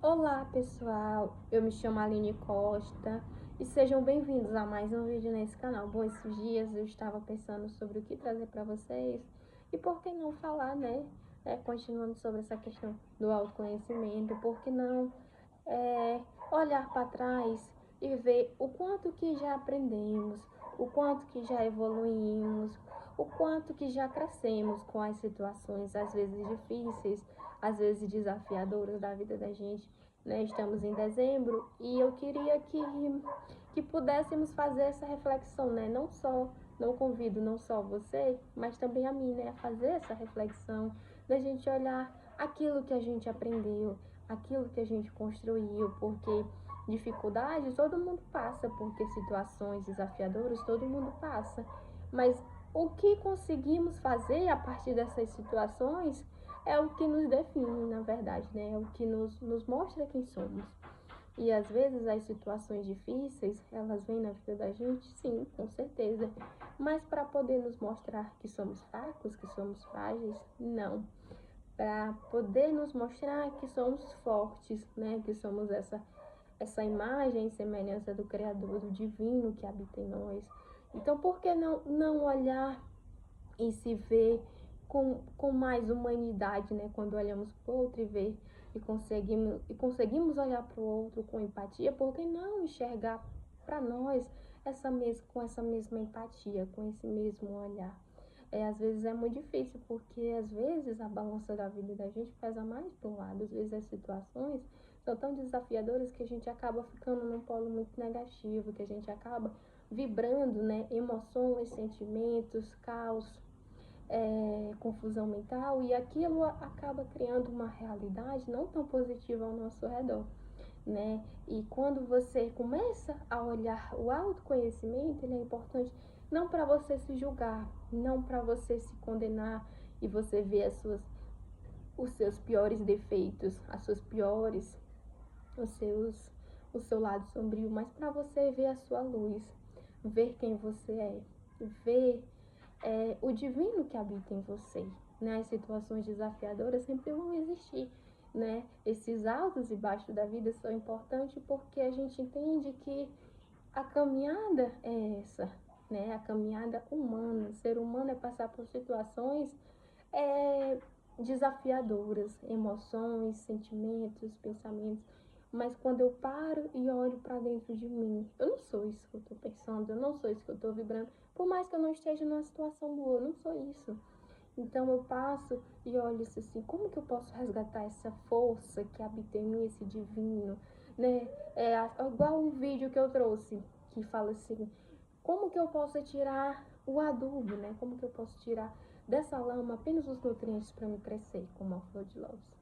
Olá pessoal, eu me chamo Aline Costa e sejam bem-vindos a mais um vídeo nesse canal. Bom, esses dias eu estava pensando sobre o que trazer para vocês e por que não falar, né? Continuando sobre essa questão do autoconhecimento, por que não olhar para trás e ver o quanto que já aprendemos, o quanto que já evoluímos, o quanto que já crescemos com as situações, às vezes difíceis, às vezes desafiadoras da vida da gente, né? Estamos em dezembro e eu queria que pudéssemos fazer essa reflexão, né? Não convido não só você, mas também a mim, né? A fazer essa reflexão, da gente olhar aquilo que a gente aprendeu, aquilo que a gente construiu, porque dificuldades todo mundo passa, porque situações desafiadoras todo mundo passa, mas o que conseguimos fazer a partir dessas situações é o que nos define, na verdade, né? É o que nos mostra quem somos. E às vezes as situações difíceis, elas vêm na vida da gente, sim, com certeza. Mas para poder nos mostrar que somos fracos, que somos frágeis, não. Para poder nos mostrar que somos fortes, né? Que somos essa imagem e semelhança do Criador, do divino que habita em nós. Então, por que não olhar e se ver com mais humanidade, né? Quando olhamos para o outro e ver e conseguimos olhar para o outro com empatia, por que não enxergar para nós com essa mesma empatia, com esse mesmo olhar? Às vezes é muito difícil, porque às vezes a balança da vida da gente pesa mais para um lado, às vezes as situações são tão desafiadoras que a gente acaba ficando num polo muito negativo, que a gente acaba vibrando, né, emoções, sentimentos, caos, confusão mental, e aquilo acaba criando uma realidade não tão positiva ao nosso redor, né? E quando você começa a olhar o autoconhecimento, ele é importante não para você se julgar, não para você se condenar e você ver os seus piores defeitos, as suas piores, os seus, o seu lado sombrio, mas para você ver a sua luz, ver quem você ver o divino que habita em você, né? As situações desafiadoras sempre vão existir, né? Esses altos e baixos da vida são importantes porque a gente entende que a caminhada é essa, né? A caminhada humana. O ser humano é passar por situações é, desafiadoras, emoções, sentimentos, pensamentos. Mas quando eu paro e olho para dentro de mim, eu não sou isso que eu tô pensando, eu não sou isso que eu tô vibrando. Por mais que eu não esteja numa situação boa, eu não sou isso. Então eu passo e olho isso assim, como que eu posso resgatar essa força que habita em mim, esse divino, né? Igual um vídeo que eu trouxe, que fala assim, como que eu posso tirar o adubo, né? Como que eu posso tirar dessa lama apenas os nutrientes para me crescer, como a flor de lótus,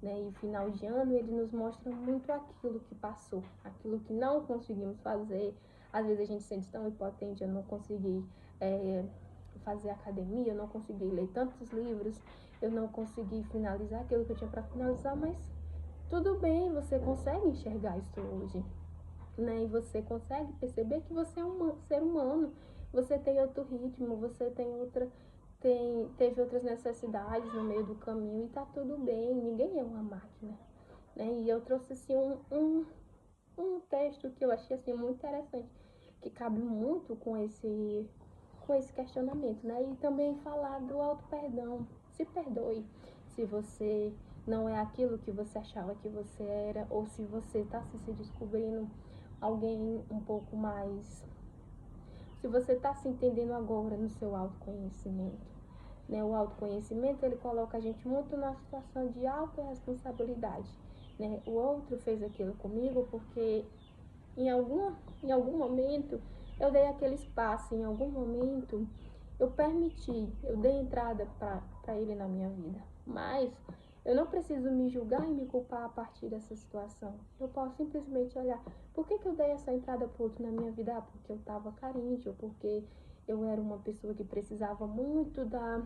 né? E final de ano ele nos mostra muito aquilo que passou, aquilo que não conseguimos fazer. Às vezes a gente se sente tão impotente, eu não consegui fazer academia, eu não consegui ler tantos livros, eu não consegui finalizar aquilo que eu tinha para finalizar, mas tudo bem, você consegue enxergar isso hoje, né? E você consegue perceber que você é um ser humano, você tem outro ritmo, você teve outras necessidades no meio do caminho e tá tudo bem, ninguém é uma máquina, né? E eu trouxe assim um texto que eu achei assim muito interessante, que cabe muito com esse questionamento, né? E também falar do auto-perdão. Se perdoe se você não é aquilo que você achava que você era, ou se você está se descobrindo alguém um pouco mais. Se você está se entendendo agora no seu autoconhecimento, né? O autoconhecimento, ele coloca a gente muito na situação de autorresponsabilidade, né? O outro fez aquilo comigo porque em algum momento eu dei aquele espaço, em algum momento eu permiti, eu dei entrada para ele na minha vida. Mas eu não preciso me julgar e me culpar a partir dessa situação. Eu posso simplesmente olhar, por que eu dei essa entrada para outro na minha vida? Ah, porque eu estava carente, ou porque eu era uma pessoa que precisava muito da,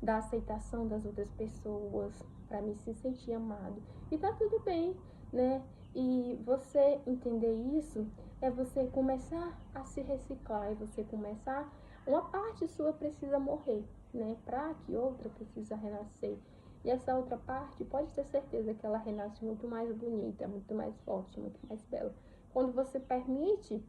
da aceitação das outras pessoas para me se sentir amado. E tá tudo bem, né? E você entender isso é você começar a se reciclar, é você começar, uma parte sua precisa morrer, né? Para que outra precisa renascer. E essa outra parte, pode ter certeza que ela renasce muito mais bonita, muito mais forte, muito mais bela. Quando você permite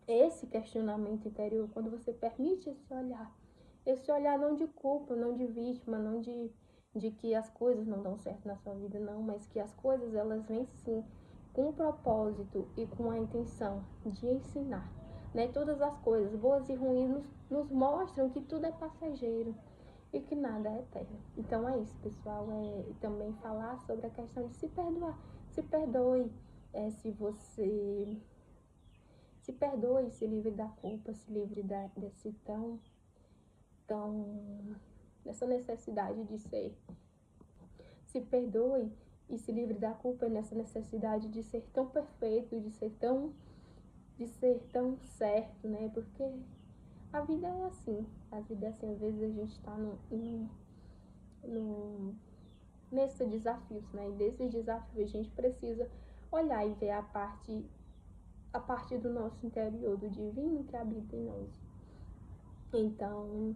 esse questionamento interior, quando você permite esse olhar não de culpa, não de vítima, não de que as coisas não dão certo na sua vida, não, mas que as coisas elas vêm sim com um propósito e com a intenção de ensinar. Né? Todas as coisas, boas e ruins, nos mostram que tudo é passageiro e que nada é eterno. Então é isso, pessoal. E também falar sobre a questão de se perdoar. Se perdoe, se você se perdoe, se livre da culpa, se livre desse dessa necessidade de ser. Se perdoe e se livre da culpa nessa necessidade de ser tão perfeito, de ser tão certo, né? Porque a vida é assim. A vida é assim, às vezes a gente está nesses desafios, né? E desses desafios a gente precisa olhar e ver a parte do nosso interior, do divino que habita em nós. Então,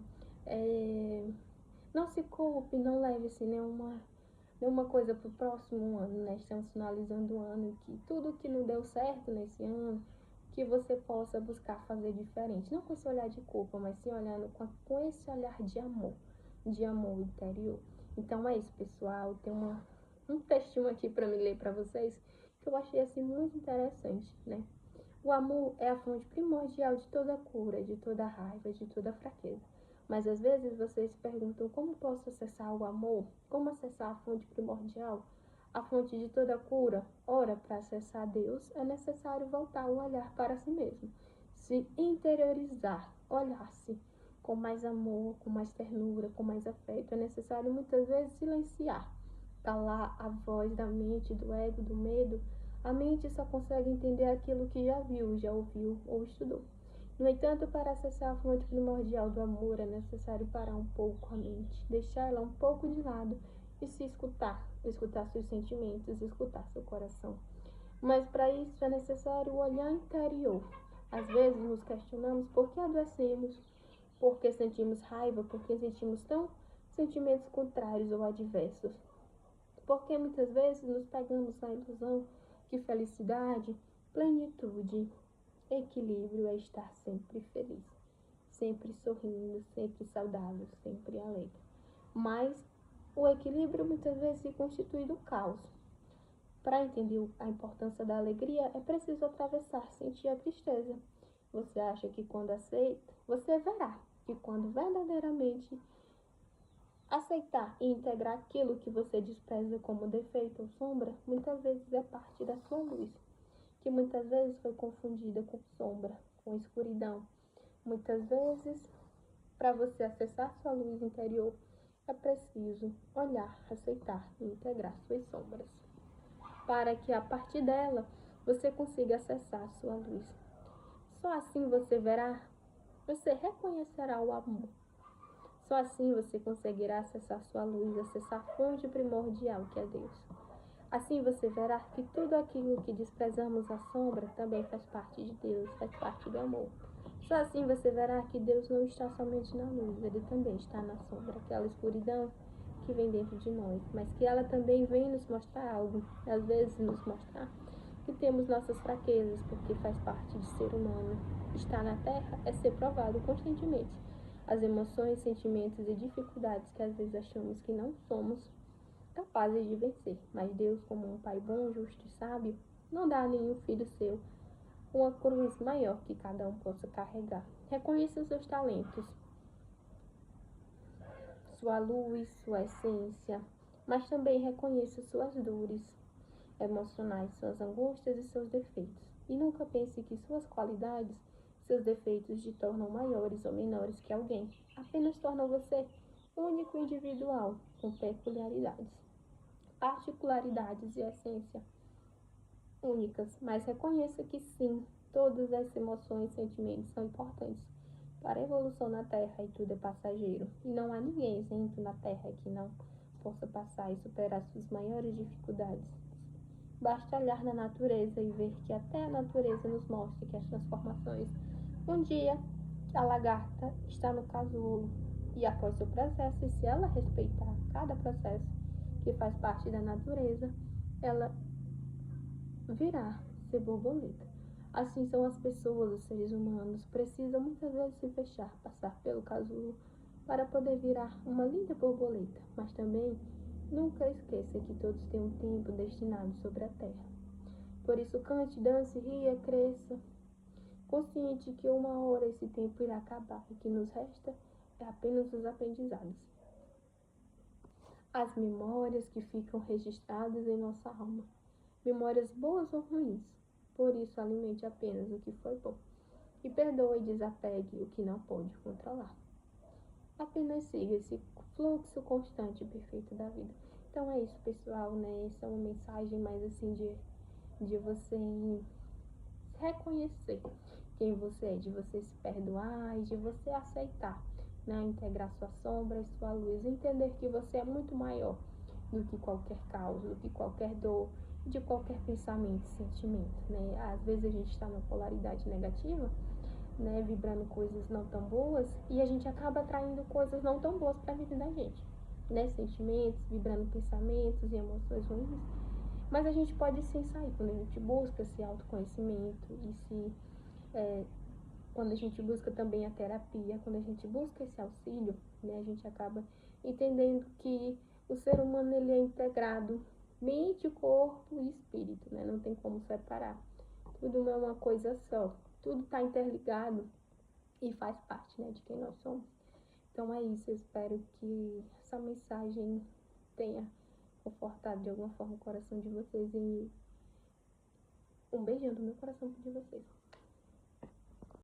não se culpe, não leve assim nenhuma coisa para o próximo ano, né? Estamos finalizando o ano, que tudo que não deu certo nesse ano, que você possa buscar fazer diferente. Não com esse olhar de culpa, mas sim olhando com esse olhar de amor interior. Então é isso, pessoal. Tem um textinho aqui para me ler para vocês, que eu achei assim muito interessante, né? O amor é a fonte primordial de toda cura, de toda raiva, de toda fraqueza. Mas às vezes vocês se perguntam como posso acessar o amor? Como acessar a fonte primordial? A fonte de toda cura? Ora, para acessar Deus é necessário voltar o olhar para si mesmo. Se interiorizar, olhar-se com mais amor, com mais ternura, com mais afeto. É necessário muitas vezes silenciar, calar a voz da mente, do ego, do medo. A mente só consegue entender aquilo que já viu, já ouviu ou estudou. No entanto, para acessar a fonte primordial do amor, é necessário parar um pouco a mente, deixar ela um pouco de lado e se escutar seus sentimentos, escutar seu coração. Mas para isso é necessário o olhar interior. Às vezes nos questionamos por que adoecemos, por que sentimos raiva, por que sentimos sentimentos contrários ou adversos. Porque muitas vezes nos pegamos na ilusão que felicidade, plenitude, equilíbrio é estar sempre feliz, sempre sorrindo, sempre saudável, sempre alegre. Mas o equilíbrio muitas vezes se constitui do caos. Para entender a importância da alegria, é preciso atravessar, sentir a tristeza. Você acha que quando aceita, você verá que quando verdadeiramente aceitar e integrar aquilo que você despreza como defeito ou sombra, muitas vezes é parte da sua luz, que muitas vezes foi confundida com sombra, com escuridão. Muitas vezes, para você acessar sua luz interior, é preciso olhar, aceitar e integrar suas sombras, para que a partir dela você consiga acessar sua luz. Só assim você verá, você reconhecerá o amor. Só assim você conseguirá acessar sua luz, acessar a fonte primordial que é Deus. Assim você verá que tudo aquilo que desprezamos a sombra também faz parte de Deus, faz parte do amor. Só assim você verá que Deus não está somente na luz, Ele também está na sombra, aquela escuridão que vem dentro de nós, mas que ela também vem nos mostrar algo, às vezes nos mostrar que temos nossas fraquezas, porque faz parte de ser humano. Estar na Terra é ser provado constantemente. As emoções, sentimentos e dificuldades que às vezes achamos que não somos capazes de vencer. Mas Deus, como um Pai bom, justo e sábio, não dá a nenhum filho seu uma cruz maior que cada um possa carregar. Reconheça os seus talentos, sua luz, sua essência, mas também reconheça suas dores emocionais, suas angústias e seus defeitos. E nunca pense que suas qualidades, seus defeitos te tornam maiores ou menores que alguém. Apenas tornam você único e individual, com peculiaridades, particularidades e essência únicas. Mas reconheça que sim, todas as emoções e sentimentos são importantes para a evolução na Terra e tudo é passageiro. E não há ninguém isento na Terra que não possa passar e superar suas maiores dificuldades. Basta olhar na natureza e ver que até a natureza nos mostra que as transformações, um dia a lagarta está no casulo e após seu processo, e se ela respeitar cada processo, que faz parte da natureza, ela virá ser borboleta. Assim são as pessoas, os seres humanos, precisam muitas vezes se fechar, passar pelo casulo para poder virar uma linda borboleta, mas também nunca esqueça que todos têm um tempo destinado sobre a terra. Por isso cante, dance, ria, cresça, consciente que uma hora esse tempo irá acabar e que nos resta é apenas os aprendizados. As memórias que ficam registradas em nossa alma, memórias boas ou ruins. Por isso alimente apenas o que foi bom e perdoe e desapegue o que não pode controlar. Apenas siga esse fluxo constante e perfeito da vida. Então é isso, pessoal, né? Essa é uma mensagem mais assim de você reconhecer quem você é, de você se perdoar e de você aceitar, né? Integrar sua sombra e sua luz, entender que você é muito maior do que qualquer causa, do que qualquer dor, de qualquer pensamento e sentimento, né? Às vezes a gente está na polaridade negativa, né, vibrando coisas não tão boas, e a gente acaba atraindo coisas não tão boas para a vida da gente, né? Sentimentos, vibrando pensamentos e emoções ruins. Mas a gente pode sim sair quando a gente busca esse autoconhecimento e quando a gente busca também a terapia, quando a gente busca esse auxílio, né, a gente acaba entendendo que o ser humano ele é integrado mente, corpo e espírito, né? Não tem como separar. Tudo não é uma coisa só. Tudo está interligado e faz parte, né, de quem nós somos. Então é isso, eu espero que essa mensagem tenha confortado de alguma forma o coração de vocês e um beijão do meu coração de vocês.